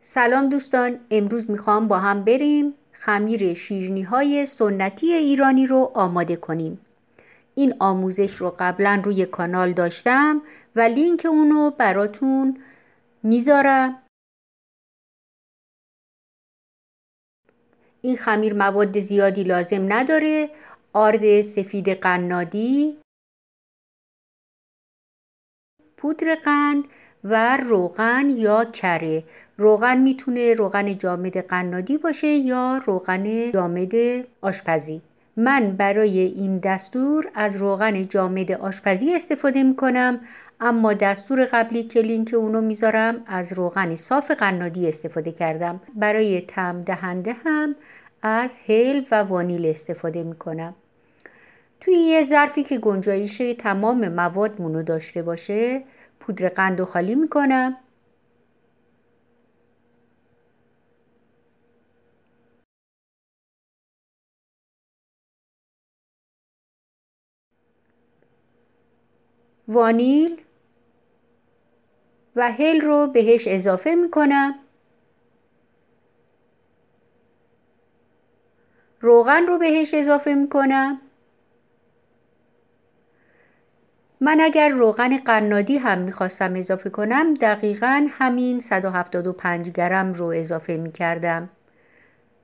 سلام دوستان، امروز میخوام با هم بریم خمیر شیرینی‌های سنتی ایرانی رو آماده کنیم. این آموزش رو قبلا روی کانال داشتم و لینک اونو براتون میذارم. این خمیر مواد زیادی لازم نداره. آرد سفید قنادی، پودر قند و روغن یا کره. روغن میتونه روغن جامد قنادی باشه یا روغن جامد آشپزی. من برای این دستور از روغن جامد آشپزی استفاده میکنم، اما دستور قبلی که لینک اونو میذارم از روغن صاف قنادی استفاده کردم. برای طعم دهنده هم از هل و وانیل استفاده میکنم. توی یه ظرفی که گنجایش تمام موادمونو داشته باشه پودر قند رو خالی میکنم. وانیل و هل رو بهش اضافه میکنم. روغن رو بهش اضافه میکنم. من اگر روغن قنادی هم میخواستم اضافه کنم دقیقاً همین 175 گرم رو اضافه میکردم،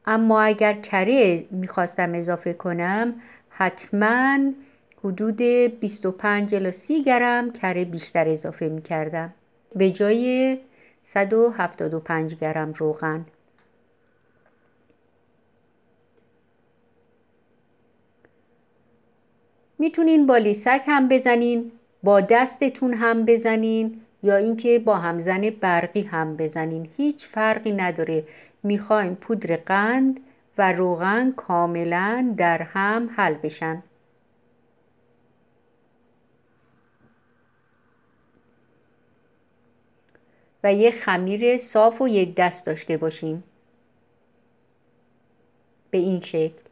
اما اگر کره میخواستم اضافه کنم حتما حدود 25 الی 30 گرم کره بیشتر اضافه میکردم به جای 175 گرم روغن. میتونین با لیسک هم بزنین، با دستتون هم بزنین، یا اینکه با همزن برقی هم بزنین، هیچ فرقی نداره. میخوایم پودر قند و روغن کاملا در هم حل بشن. و یه خمیر صاف و یک دست داشته باشیم به این شکل.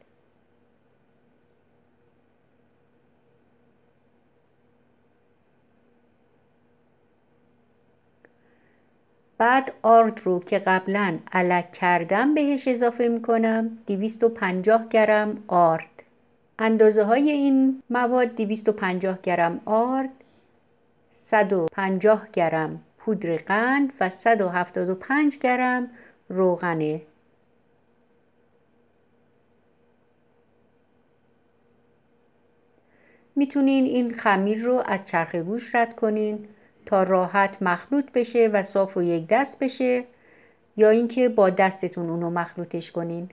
بعد آرد رو که قبلا الک کردم بهش اضافه میکنم. 250 گرم آرد. اندازه های این مواد 250 گرم آرد، 150 گرم پودر قند و 175 گرم روغنه. میتونین این خمیر رو از چرخ گوش رد کنین تا راحت مخلوط بشه و صاف و یک دست بشه، یا اینکه با دستتون اونو مخلوطش کنین.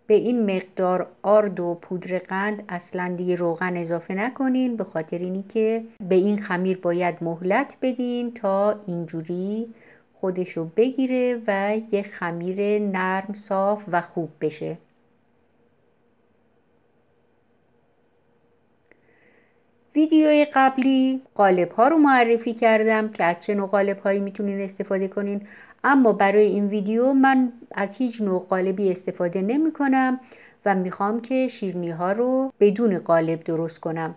به این مقدار آرد و پودر قند اصلا دیگه روغن اضافه نکنین، به خاطر اینی که به این خمیر باید مهلت بدین تا اینجوری خودشو بگیره و یه خمیر نرم صاف و خوب بشه. ویدیوی قبلی قالب ها رو معرفی کردم که از چه نوع قالب هایی میتونین استفاده کنین، اما برای این ویدیو من از هیچ نوع قالبی استفاده نمی کنم و میخوام که شیرینی ها رو بدون قالب درست کنم.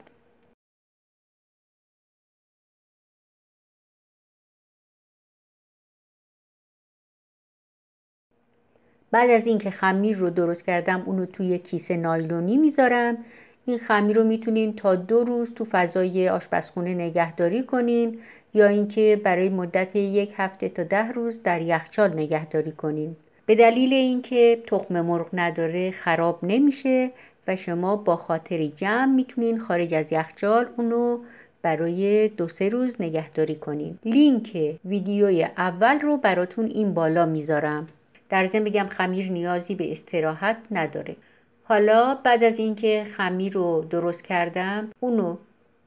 بعد از اینکه خمیر رو درست کردم اونو توی کیسه نایلونی میذارم. این خمیر رو میتونین تا 2 روز تو فضای آشپزخونه نگهداری کنین، یا اینکه برای مدت 1 هفته تا 10 روز در یخچال نگهداری کنین. به دلیل اینکه تخم مرغ نداره خراب نمیشه و شما با خاطر جمع میتونین خارج از یخچال اونو برای 2-3 روز نگهداری کنین. لینک ویدیوی اول رو براتون این بالا میذارم. در ضمن بگم خمیر نیازی به استراحت نداره. حالا بعد از اینکه خمیر رو درست کردم اونو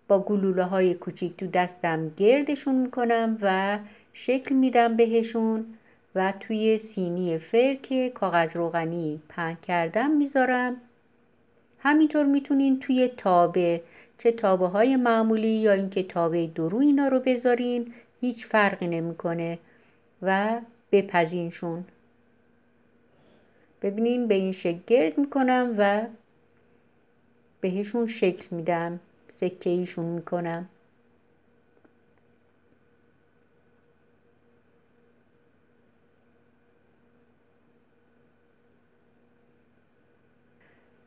با گلوله های کوچیک تو دستم گردشون میکنم و شکل میدم بهشون و توی سینی فر که کاغذ روغنی پهن کردم میذارم. همینطور میتونین توی تابه، چه تابه های معمولی یا اینکه تابه درو اینا رو بذارین، هیچ فرقی نمیکنه و بپزینشون. ببینین به این شکل گرد میکنم و بهشون شکل میدم، سکه ایشون میکنم.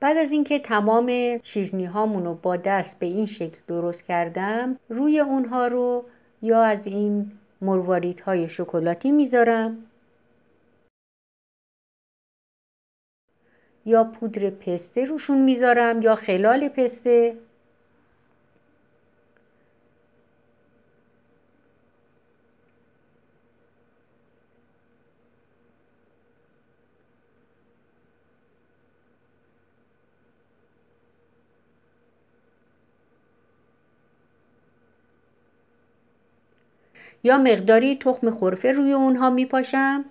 بعد از اینکه تمام شیرینی هامونو با دست به این شکل درست کردم، روی اونها رو یا از این مرواریدهای شکلاتی میذارم یا پودر پسته روشون میذارم یا خلال پسته. یا مقداری تخم خرفه روی اونها میپاشم.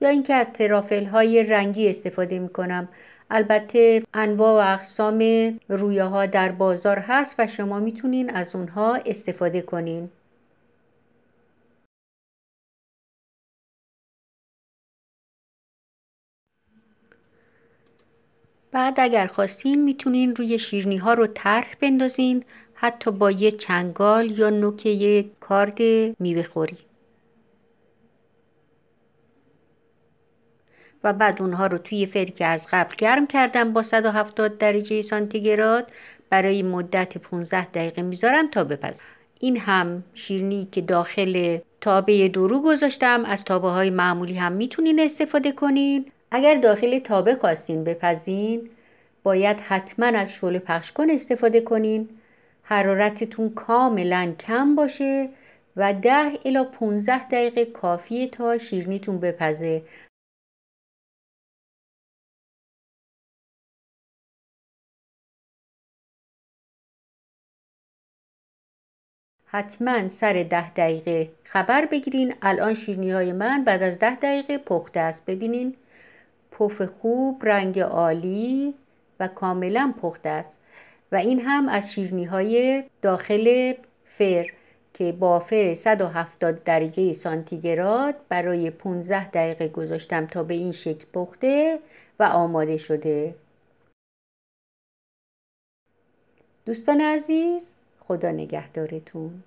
یا اینکه از ترافل های رنگی استفاده میکنم. البته انواع و اقسام رویه ها در بازار هست و شما میتونین از اونها استفاده کنین. بعد اگر خواستین میتونین روی شیرینی ها رو طرح بندازین، حتی با یه چنگال یا نوک یه کارد میوه خوری. و بعد اونها رو توی فری که از قبل گرم کردم با 170 درجه سانتیگراد برای مدت 15 دقیقه میذارم تا بپزه. این هم شیرینی که داخل تابه درو گذاشتم. از تابه های معمولی هم میتونین استفاده کنین. اگر داخل تابه خواستین بپزین باید حتما از شعله پخش کن استفاده کنین. حرارتتون کاملا کم باشه و 10 الی 15 دقیقه کافیه تا شیرینیتون بپزه. حتما سر 10 دقیقه خبر بگیرین. الان شیرینی های من بعد از 10 دقیقه پخته است. ببینین پف خوب، رنگ عالی و کاملا پخته است. و این هم از شیرینی های داخل فر که با فر 170 درجه سانتیگراد برای 15 دقیقه گذاشتم تا به این شکل پخته و آماده شده. دوستان عزیز، خدا نگهدارتون.